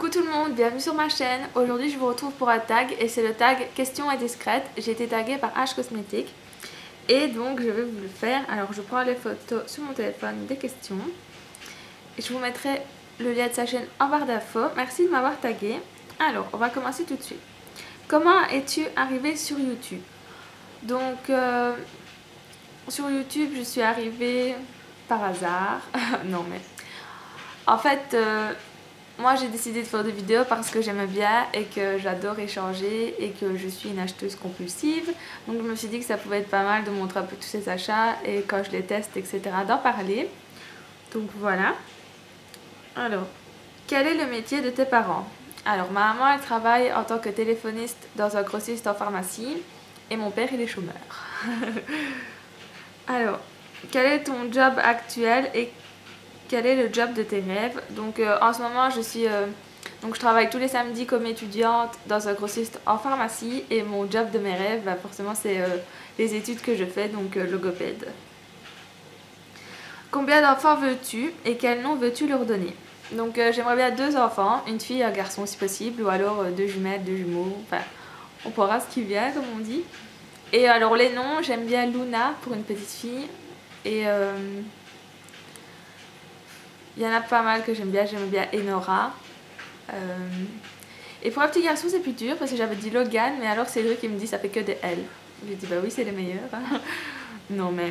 Coucou tout le monde, bienvenue sur ma chaîne. Aujourd'hui je vous retrouve pour un tag et c'est le tag question et discrète. J'ai été taguée par H Cosmétique et donc je vais vous le faire. Alors je prends les photos sur mon téléphone des questions et je vous mettrai le lien de sa chaîne en barre d'infos. Merci de m'avoir taguée. Alors on va commencer tout de suite. Comment es-tu arrivée sur YouTube? Donc sur YouTube je suis arrivée par hasard. Non mais en fait moi j'ai décidé de faire des vidéos parce que j'aimais bien et que j'adore échanger et que je suis une acheteuse compulsive. Donc je me suis dit que ça pouvait être pas mal de montrer un peu tous ces achats et quand je les teste etc. d'en parler. Donc voilà. Alors, quel est le métier de tes parents? Alors ma maman elle travaille en tant que téléphoniste dans un grossiste en pharmacie et mon père il est chômeur. Alors, quel est ton job actuel et quel est le job de tes rêves? Donc en ce moment je travaille tous les samedis comme étudiante dans un grossiste en pharmacie et mon job de mes rêves forcément c'est les études que je fais, donc logopède. Combien d'enfants veux-tu et quel nom veux-tu leur donner? Donc j'aimerais bien 2 enfants, une fille et un garçon si possible, ou alors 2 jumelles, 2 jumeaux, enfin on pourra ce qui vient comme on dit. Et alors les noms, j'aime bien Luna pour une petite fille et il y en a pas mal que j'aime bien Enora. Et pour un petit garçon c'est plus dur parce que j'avais dit Logan, mais alors Cédric il me dit ça fait que des L. J'ai dit bah oui c'est les meilleurs. Non mais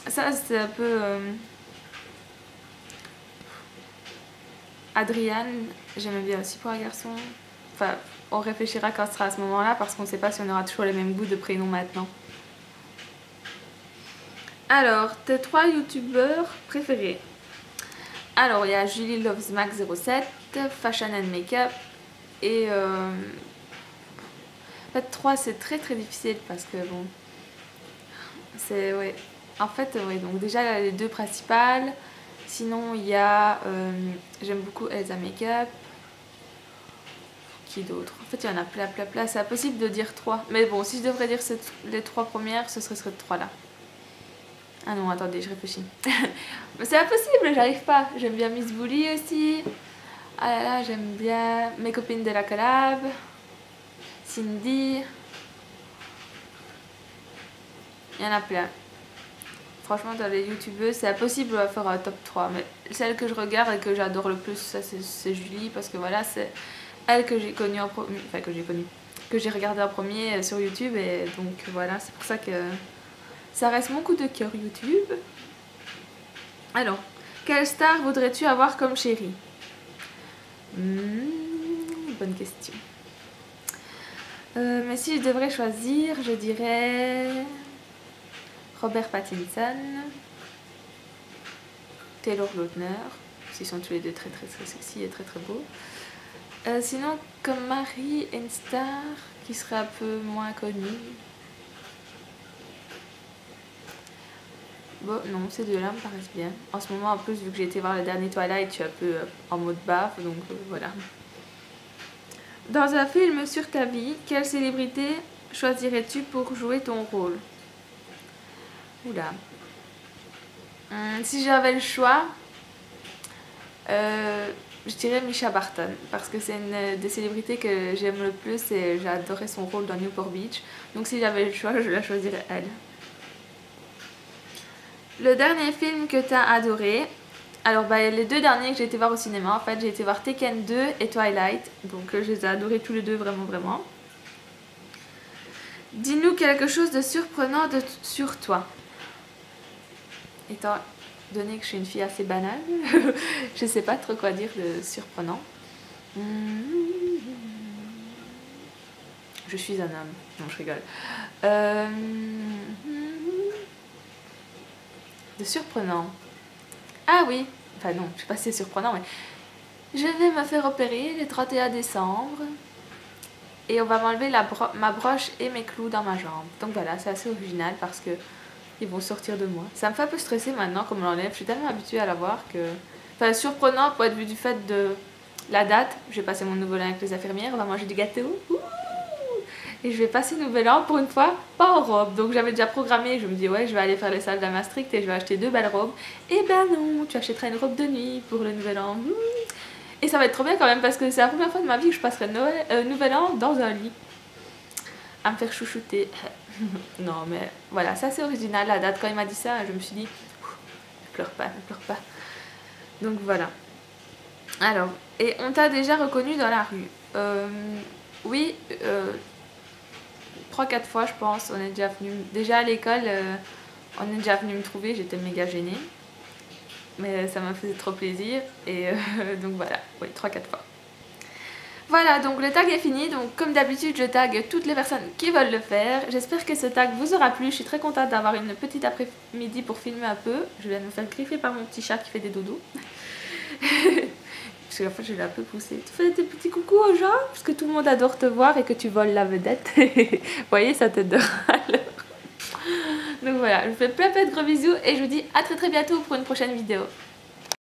ça c'est un peu... Adriane, j'aimais bien aussi pour un garçon. Enfin on réfléchira quand ce sera à ce moment là parce qu'on ne sait pas si on aura toujours les mêmes goûts de prénoms maintenant. Alors tes 3 youtubeurs préférés? Alors il y a Julie Loves Mac 07, Fashion and Makeup et en fait 3 c'est très difficile parce que bon c'est ouais en fait ouais donc déjà les 2 principales, sinon il y a j'aime beaucoup Elsa Makeup, qui d'autre? En fait il y en a plein, c'est impossible de dire 3 mais bon si je devrais dire les 3 premières ce serait ces 3 là. Ah non, attendez, je réfléchis. Mais c'est impossible, j'arrive pas. J'aime bien Miss Bully aussi. Ah là là, j'aime bien mes copines de la collab. Cindy. Il y en a plein. Franchement, dans les youtubeuses, c'est impossible de faire un top 3. Mais celle que je regarde et que j'adore le plus, ça c'est Julie. Parce que voilà, c'est elle que j'ai connue en premier. Enfin, que j'ai regardé en premier sur YouTube. Et donc voilà, c'est pour ça que... ça reste mon coup de cœur YouTube. Alors, quelle star voudrais-tu avoir comme chérie? Bonne question. Mais si je devrais choisir, je dirais Robert Pattinson, Taylor Lautner. Ils sont tous les deux très sexy et très beaux. Sinon, comme mari, une star qui serait un peu moins connue. Bon, non, ces 2 là me paraissent bien. En ce moment, en plus, vu que j'ai été voir le dernier Twilight, je suis un peu en mode baffe, donc voilà. Dans un film sur ta vie, quelle célébrité choisirais-tu pour jouer ton rôle? Oula. Si j'avais le choix, je dirais Misha Barton, parce que c'est une des célébrités que j'aime le plus et j'ai adoré son rôle dans Newport Beach. Donc si j'avais le choix, je la choisirais elle. Le dernier film que tu as adoré? Alors les 2 derniers que j'ai été voir au cinéma, en fait j'ai été voir Tekken 2 et Twilight, donc je les ai adorés tous les 2 vraiment. Dis-nous quelque chose de surprenant sur toi. Étant donné que je suis une fille assez banale, je sais pas trop quoi dire de surprenant. Je suis un homme, non je rigole. De surprenant. Ah oui, enfin non, je sais pas si c'est surprenant, mais je vais me faire opérer le 31 décembre et on va m'enlever ma broche et mes clous dans ma jambe. Donc voilà, c'est assez original parce que ils vont sortir de moi. Ça me fait un peu stresser maintenant qu'on me l'enlève, je suis tellement habituée à la voir que... Enfin surprenant pour être vu du fait de la date. J'ai passé mon nouvel an avec les infirmières, on va manger du gâteau. Et je vais passer nouvel an pour une fois pas en robe. Donc j'avais déjà programmé, je me dis ouais je vais aller faire les salles d'Amastrict et je vais acheter 2 belles robes. Et ben non, tu achèteras une robe de nuit pour le nouvel an. Et ça va être trop bien quand même parce que c'est la première fois de ma vie que je passerai Nouvel An dans un lit. À me faire chouchouter. Non mais voilà, ça c'est original la date. Quand il m'a dit ça, je me suis dit, ne pleure pas, ne pleure pas. Donc voilà. Alors, et on t'a déjà reconnu dans la rue? Oui, 3-4 fois je pense. On est déjà venu, déjà à l'école, on est déjà venu me trouver, j'étais méga gênée. Mais ça m'a fait trop plaisir. Et donc voilà, oui, 3-4 fois. Voilà, donc le tag est fini. Donc comme d'habitude, je tag toutes les personnes qui veulent le faire. J'espère que ce tag vous aura plu. Je suis très contente d'avoir une petite après-midi pour filmer un peu. Je viens de me faire griffer par mon petit chat qui fait des dodos. Parce que la fois je l'ai un peu poussé. Tu fais des petits coucous aux gens parce que tout le monde adore te voir et que tu voles la vedette. Vous voyez sa tête de râle. Donc voilà, je vous fais plein de gros bisous et je vous dis à très bientôt pour une prochaine vidéo.